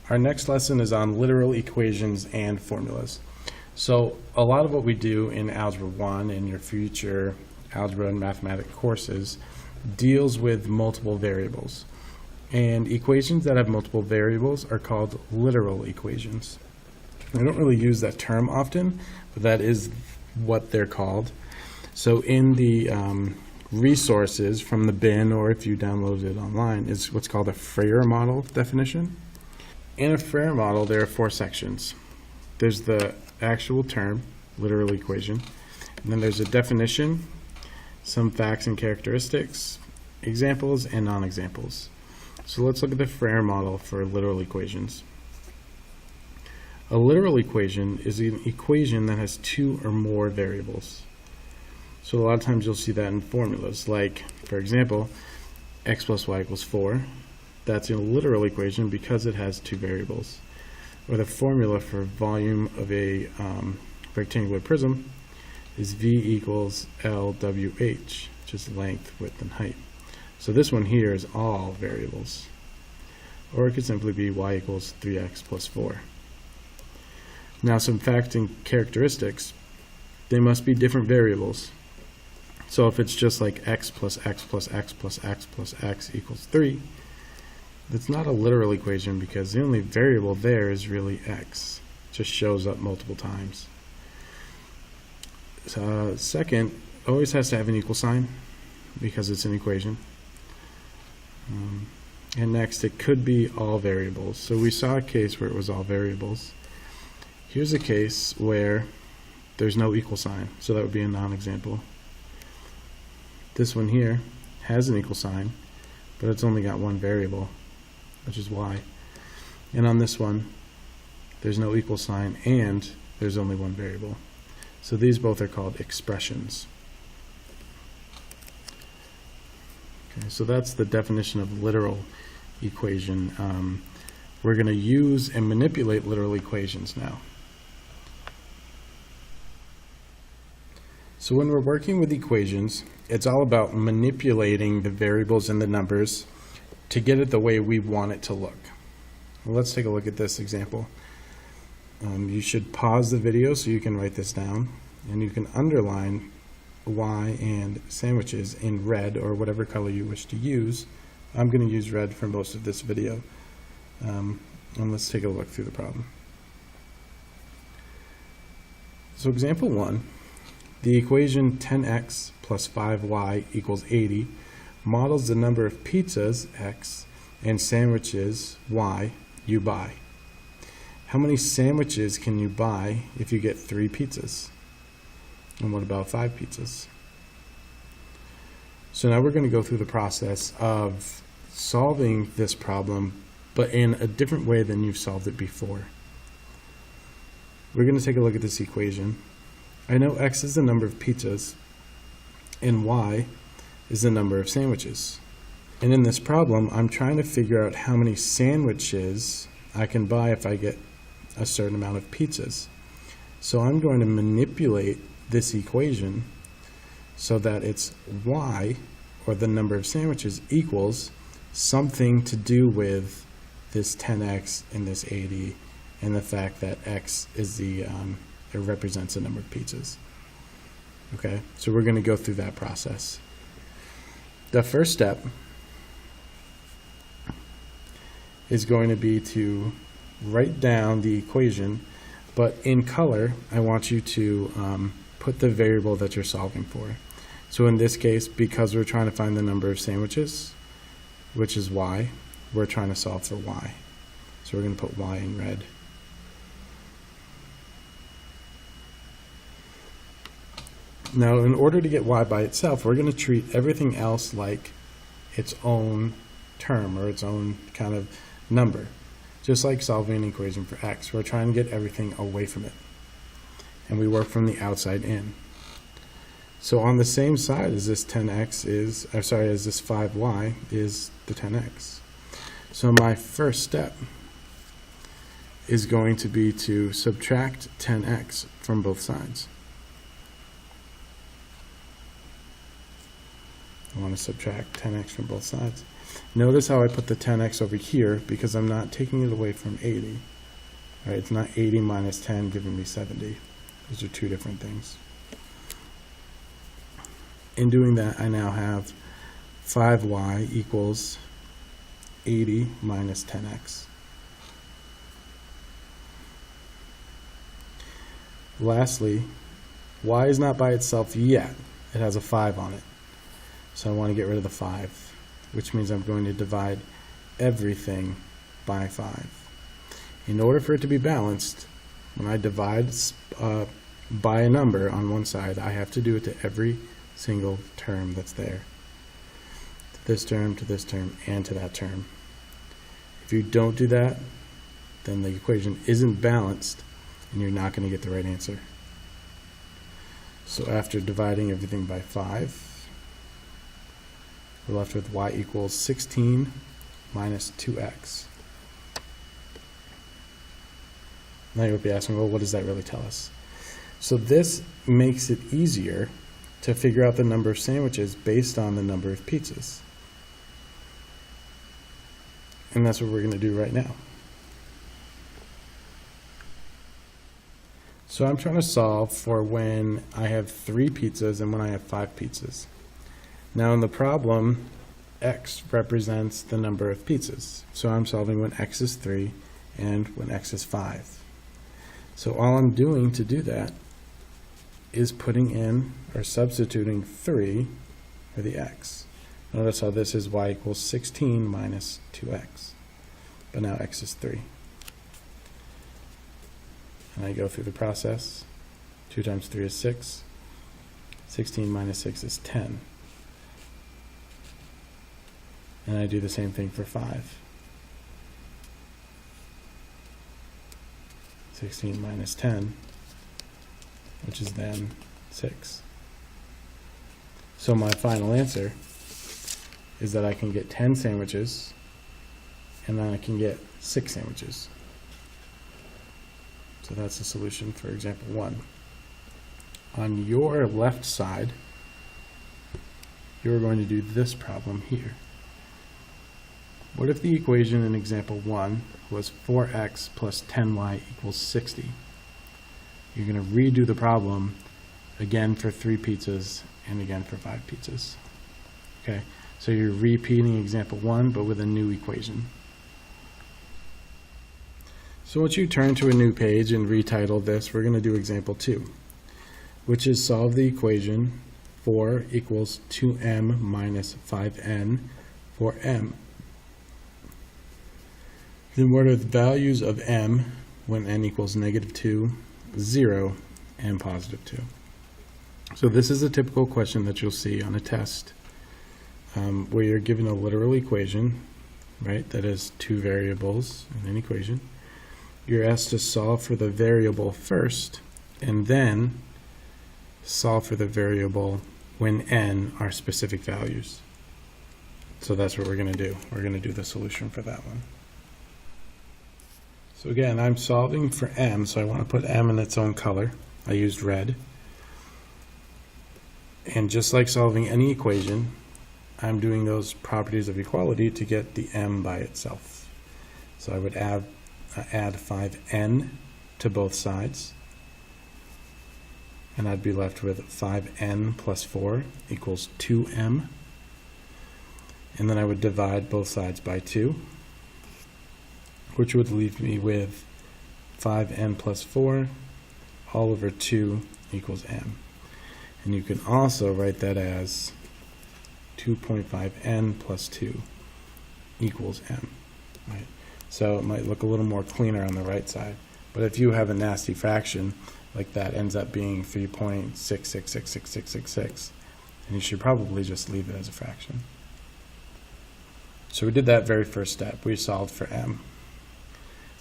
Our next lesson is on literal equations and formulas. So a lot of what we do in Algebra 1 and your future algebra and mathematics courses deals with multiple variables. And equations that have multiple variables are called literal equations. I don't really use that term often, but that is what they're called. So in the resources from the bin, or if you download it online, is what's called a Freire model definition. In a Freire model, there are 4 sections. There's the actual term, literal equation, and then there's a definition, some facts and characteristics, examples, and non-examples. So let's look at the Freire model for literal equations. A literal equation is an equation that has 2 or more variables. So a lot of times you'll see that in formulas, like, for example, x plus y equals 4. That's a literal equation because it has 2 variables. Or the formula for volume of a rectangular prism is V equals LWH, which is length, width, and height. So this one here is all variables. Or it could simply be y equals 3x plus 4. Now some facts and characteristics, they must be different variables. So if it's just like x plus x plus x plus x plus x equals 3, that's not a literal equation because the only variable there is really x. It just shows up multiple times. Second, always has to have an equal sign because it's an equation. And next, it could be all variables. So we saw a case where it was all variables. Here's a case where there's no equal sign, so that would be a non-example. This one here has an equal sign, but it's only got one variable, which is y. And on this one, there's no equal sign and there's only one variable. So these both are called expressions. Okay, so that's the definition of literal equation. We're going to use and manipulate literal equations now. So when we're working with equations, it's all about manipulating the variables and the numbers to get it the way we want it to look. Well, let's take a look at this example. You should pause the video so you can write this down, and you can underline y and sandwiches in red or whatever color you wish to use. I'm going to use red for most of this video. And let's take a look through the problem. So example 1, the equation 10x plus 5y equals 80 models the number of pizzas, x, and sandwiches, y, you buy. How many sandwiches can you buy if you get 3 pizzas? And what about 5 pizzas? So now we're going to go through the process of solving this problem, but in a different way than you've solved it before. We're going to take a look at this equation. I know x is the number of pizzas, and y is the number of sandwiches. And in this problem, I'm trying to figure out how many sandwiches I can buy if I get a certain amount of pizzas. So I'm going to manipulate this equation so that it's y, or the number of sandwiches, equals something to do with this 10x and this 80 and the fact that x is it represents the number of pizzas. Okay, so we're going to go through that process. The first step is going to be to write down the equation, but in color, I want you to put the variable that you're solving for. So in this case, because we're trying to find the number of sandwiches, which is y, we're trying to solve for y. So we're going to put y in red. Now, in order to get y by itself, we're going to treat everything else like its own term or its own kind of number. Just like solving an equation for x, we're trying to get everything away from it. And we work from the outside in. So on the same side as this 10x is, as this 5y is the 10x. So my first step is going to be to subtract 10x from both sides. I want to subtract 10x from both sides. Notice how I put the 10x over here because I'm not taking it away from 80. Right, it's not 80 minus 10 giving me 70. Those are two different things. In doing that, I now have 5y equals 80 minus 10x. Lastly, y is not by itself yet. It has a 5 on it. So I want to get rid of the 5, which means I'm going to divide everything by 5. In order for it to be balanced, when I divide by a number on one side, I have to do it to every single term that's there. To this term, and to that term. If you don't do that, then the equation isn't balanced, and you're not going to get the right answer. So after dividing everything by 5, we're left with y equals 16 minus 2x. Now you'll be asking, well, what does that really tell us? So this makes it easier to figure out the number of sandwiches based on the number of pizzas. And that's what we're going to do right now. So I'm trying to solve for when I have 3 pizzas and when I have 5 pizzas. Now in the problem, x represents the number of pizzas. So I'm solving when x is 3 and when x is 5. So all I'm doing to do that is putting in or substituting 3 for the x. Notice how this is y equals 16 minus 2x. But now x is 3. And I go through the process. 2 times 3 is 6. 16 minus 6 is 10. And I do the same thing for 5. 16 minus 10, which is then 6. So my final answer is that I can get 10 sandwiches, and then I can get 6 sandwiches. So that's the solution for example 1. On your left side, you're going to do this problem here. What if the equation in example 1 was 4x plus 10y equals 60? You're going to redo the problem again for 3 pizzas and again for 5 pizzas. Okay, so you're repeating example 1 but with a new equation. So once you turn to a new page and retitle this, we're going to do example 2, which is solve the equation 4 equals 2m minus 5n for m. Then what are the values of m when n equals -2, 0, and +2? So this is a typical question that you'll see on a test where you're given a literal equation, right, that has 2 variables in an equation. You're asked to solve for the variable first and then solve for the variable when n are specific values. So that's what we're going to do. We're going to do the solution for that one. So again, I'm solving for m, so I want to put m in its own color. I used red. And just like solving any equation, I'm doing those properties of equality to get the m by itself. So I would add 5n to both sides, and I'd be left with 5n plus 4 equals 2m. And then I would divide both sides by 2, which would leave me with 5n plus 4 all over 2 equals m. And you can also write that as 2.5n plus 2 equals m. Right? So it might look a little more cleaner on the right side. But if you have a nasty fraction, like that ends up being 3.6666666, and you should probably just leave it as a fraction. So we did that very first step. We solved for m.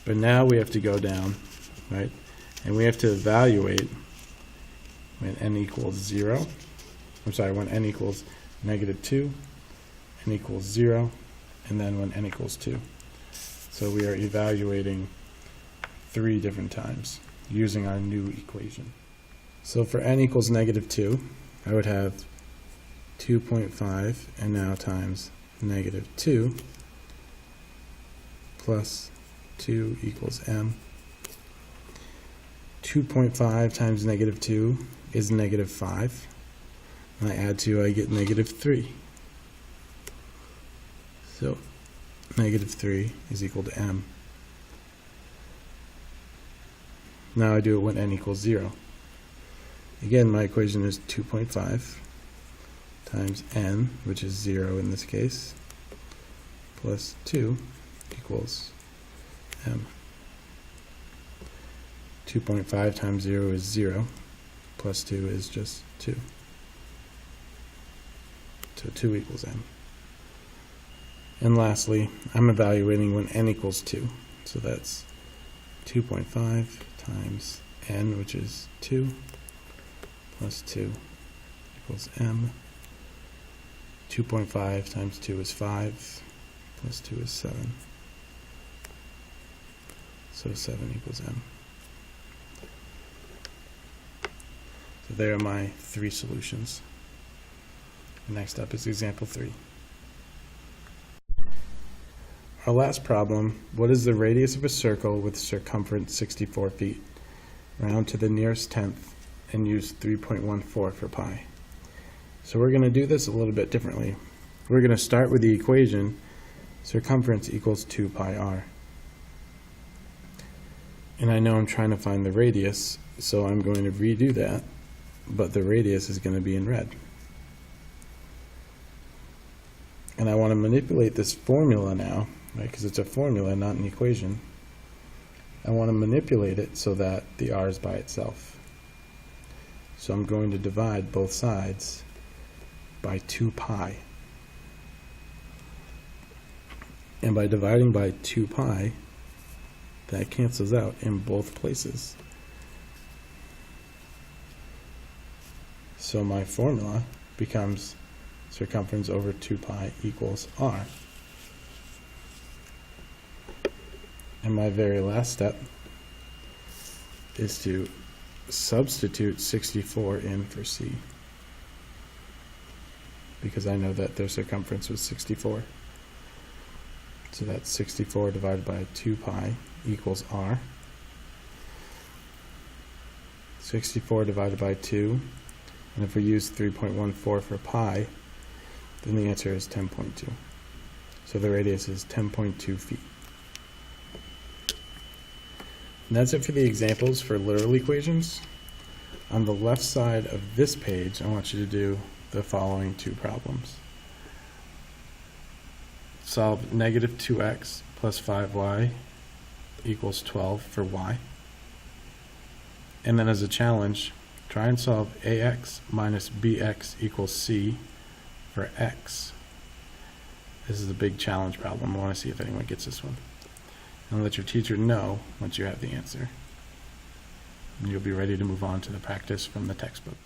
But now we have to go down, right? And we have to evaluate when n equals 0. I'm sorry, when n equals -2, n equals 0, and then when n equals 2. So we are evaluating 3 different times using our new equation. So for n equals -2, I would have 2.5 and now times negative 2 plus 2 equals m. 2.5 times negative 2 is negative 5. When I add 2, I get negative 3. So negative 3 is equal to m. Now I do it when n equals 0. Again, my equation is 2.5 times n, which is 0 in this case, plus 2 equals m. 2.5 times 0 is 0, plus 2 is just 2. So 2 equals m. And lastly, I'm evaluating when n equals 2. So that's 2.5 times n, which is 2, plus 2 equals m. 2.5 times 2 is 5, plus 2 is 7. So 7 equals m. So there are my 3 solutions. Next up is example 3. Our last problem, what is the radius of a circle with circumference 64 feet? Round to the nearest tenth and use 3.14 for pi. So we're going to do this a little bit differently. We're going to start with the equation circumference equals 2 pi r. And I know I'm trying to find the radius, so I'm going to redo that, but the radius is going to be in red. And I want to manipulate this formula now, right, because it's a formula, not an equation. I want to manipulate it so that the r is by itself. So I'm going to divide both sides by 2 pi. And by dividing by 2 pi, that cancels out in both places. So my formula becomes circumference over 2 pi equals r. And my very last step is to substitute 64 in for c, because I know that their circumference was 64. So that's 64 divided by 2 pi equals r. 64 divided by 2, and if we use 3.14 for pi, then the answer is 10.2. So the radius is 10.2 feet. And that's it for the examples for literal equations. On the left side of this page, I want you to do the following 2 problems. Solve negative 2x plus 5y equals 12 for y. And then as a challenge, try and solve ax minus bx equals c for x. This is a big challenge problem. I want to see if anyone gets this one. And let your teacher know once you have the answer. And you'll be ready to move on to the practice from the textbook.